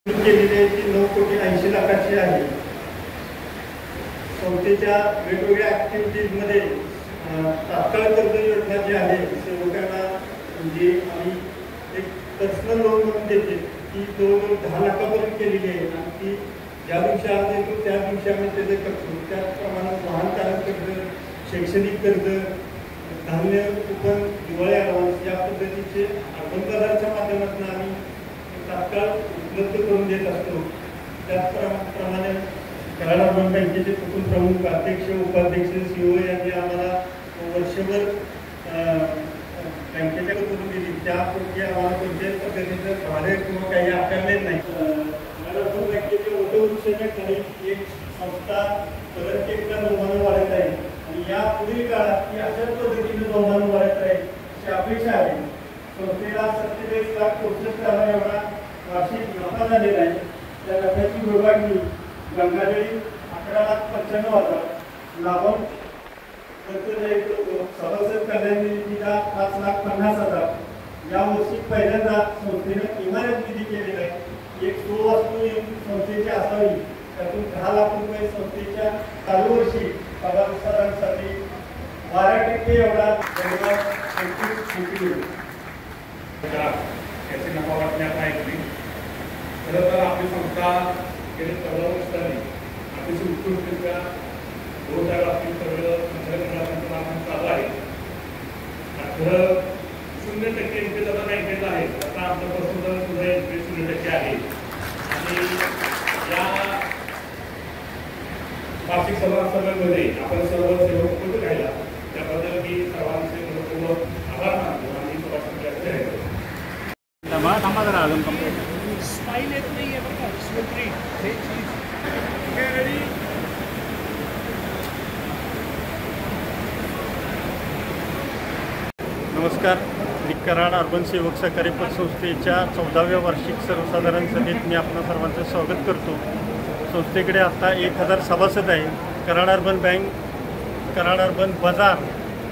केलेली आहे ती 9,80,00,000ची आहे. संस्थेच्या वेगवेगळ्या ॲक्टिव्हिटीजमध्ये तात्काळ कर्ज योजना जी आहे सेवकांना म्हणजे आम्ही एक पर्सनल लोन म्हणून देते ती जवळजवळ 10 लाखापर्यंत केलेली आहे आणि ती ज्या दिवशी आज येतो त्या दिवशी आम्ही त्याचे करतो. त्याचप्रमाणे वाहन चालक कर्ज, शैक्षणिक कर्ज, धान्य कुपन, दिवाळी ॲडव्हान्स या पद्धतीचे अर्बन बाजारच्या माध्यमातून आम्ही तात्काळ उपलब्ध करून देत असतो. त्याचप्रमाणे कराड अर्बन बँकेचे कुटुंब प्रमुख, अध्यक्ष, उपाध्यक्ष, CEO यांनी आम्हाला वर्षभर बँकेच्या करून दिली त्यापैकी आम्हाला कोणत्याही पद्धतीचं भाडे किंवा काही आकारले नाही. कराड अर्बन बँकेच्या वटवृक्षाच्या खाली एक संस्था एकदा जोमानं वाढत आहे आणि या पुढील काळात ती अशाच पद्धतीने जोमानं वाढत आहे अशी अपेक्षा आहे. संस्थेला 47,64,00,000 एवढा वार्षिक नफा झालेला आहे. त्या नफ्याची विभागणी गंगाजळी 11,95,000, लाभांश सभासद कल्याण निधीला 5,50,000. यावर्षी पहिल्यांदा संस्थेने इमारत निधी केलेला आहे. एक सुवास्तू संस्थेची असावी त्यातून 10 लाख रुपये संस्थेच्या चालू वर्षी पगारसाठी 12% एवढा याची नफा वाटण्यात ऐकली. खरं तर आपली संस्था गेली 14 वर्षांनी अतिशय उत्कृष्टरित्या रोजगार असतील सगळं संचालनातून आपण चालू आहे. खरं 0% एनपी जर बँकेचं आहे आता आमच्यापासून सुद्धा एनपी 0% आहे आणि या वार्षिक सभासदांमध्ये आपण सर्व सेवक कुठे राहिला त्याबद्दल मी सर्वांचे मनपूर्वक आभार मानतो आणि सभासद व्यक्त आहे. थांबा जरा अजून कंप्लीट स्माइल येत नाही आहे बघा. नमस्कार. मी कराड अर्बन सेवक सहकारी पतसंस्थेच्या 14व्या वार्षिक सर्वसाधारण सभेत मी आपणा सर्वांचं स्वागत करतो. संस्थेकडे आता 1,000 सभासद आहे. Karad urban bank, Karad urban बाजार,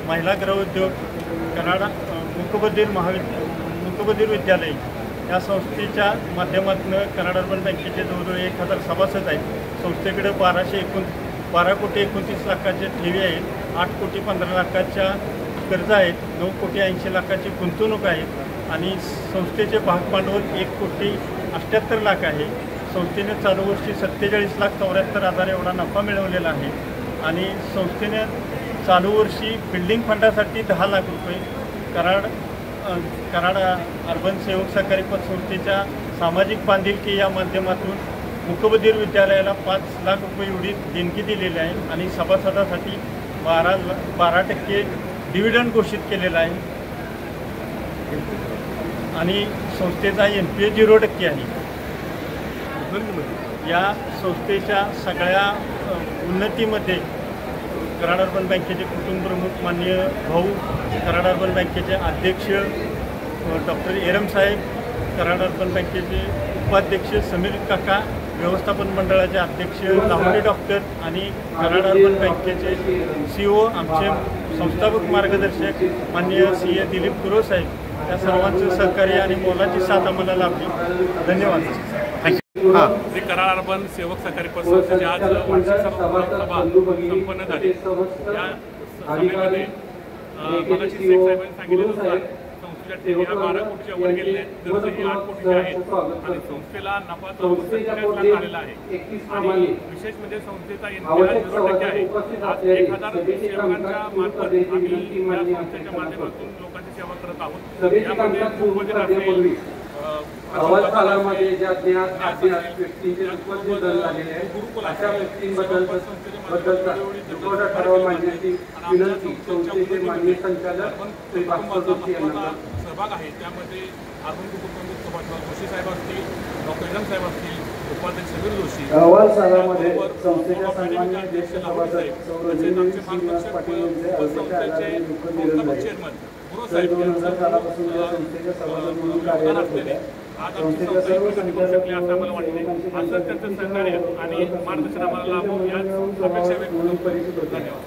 महिला गृहोद्योग, कराड मुकबधीर विद्यालय या संस्थेच्या माध्यमातून कराड अर्बन बँकेचे जवळजवळ 1,000 सभासद आहेत. संस्थेकडे 12,29,00,000चे ठेवी आहेत, 8,15,00,000च्या कर्ज आहेत, 9,80,00,000ची गुंतवणूक आहेत आणि संस्थेचे भागभांडवल 1,78,00,000 आहे. संस्थेने चालू वर्षी 47,74,000 एवढा नफा मिळवलेला आहे आणि संस्थेने चालू वर्षी बिल्डिंग फंडासाठी 10 लाख रुपये, कराड अर्बन सेवक सहकारी पतसंस्थेच्या सामाजिक बांधिलकी या माध्यमातून मुकबधीर विद्यालयाला 5 लाख रुपये एवढी देणगी दिलेली आहे आणि सभासदासाठी 12% डिव्हिडंड घोषित केलेला आहे आणि संस्थेचा NPA 0% आहे. या संस्थेच्या सगळ्या उन्नतीमध्ये कराड अर्बन बँकेचे कुटुंब प्रमुख माननीय भाऊ, कराड अर्बन बँकेचे अध्यक्ष डॉक्टर एरम साहेब, कराड अर्बन बँकेचे उपाध्यक्ष समीर काका, व्यवस्थापन मंडळाचे अध्यक्ष लाहोटे डॉक्टर आणि कराड अर्बन बँकेचे CEO आमचे संस्थापक मार्गदर्शक माननीय CA दिलीप गुरव साहेब, या सर्वांचं सहकार्य आणि मोलाची साथ आम्हाला लाभली. धन्यवाद. श्री कराड अर्बन सेवक सहकारी पतसंस्थेची आज वार्षिक सभा संपन्न झाली. या सभेमध्ये मगाशी शेख साहेबांनी सांगितल्यानुसार संस्थेच्या ठेवी 12 कोटीच्या वर गेलेल्या आहेत, कर्जही 8 कोटीचे आहेत आणि संस्थेला नफा 47 लाख आलेला आहे आणि विशेष म्हणजे संस्थेचा NPA 0% आहे. आज 1,000 सेवकांच्या मार्फत आम्ही या संस्थेच्या माध्यमातून लोकांची सेवा करत आहोत. यामध्ये मुकबधीर असेल, कालामध्ये ज्या ज्ञात व्यक्तींचे बदल झालेले आहेत अशा व्यक्तींबद्दलचा रिपोर्ट ठराव मांडण्याची विनंती संस्थेचे माननीय संचालक श्री भास्कर जोशी यांना सहभाग आहे. त्यामध्ये अर्बन कुटुंब सभासद जोशी साहेब असतील, डॉक्टर एरम साहेब असतील, उपाध्यक्ष समीर जोशी, अहवाल सालामध्ये संस्थेच्या सन्माननीय ज्येष्ठ सभासद तसेच आमचे मार्गदर्शक संस्थेचे संस्थापक चेअरमन गुरु साहेब सालापासून या संस्थेच्या सभासद म्हणून कार्यरत होत्या. आज आमची संस्था कशी करू शकली असं आम्हाला वाटते. असं त्यांचं सहकार्य आणि मार्गदर्शन आम्हाला लाभो याच अपेक्षा व्यक्त करतो. धन्यवाद.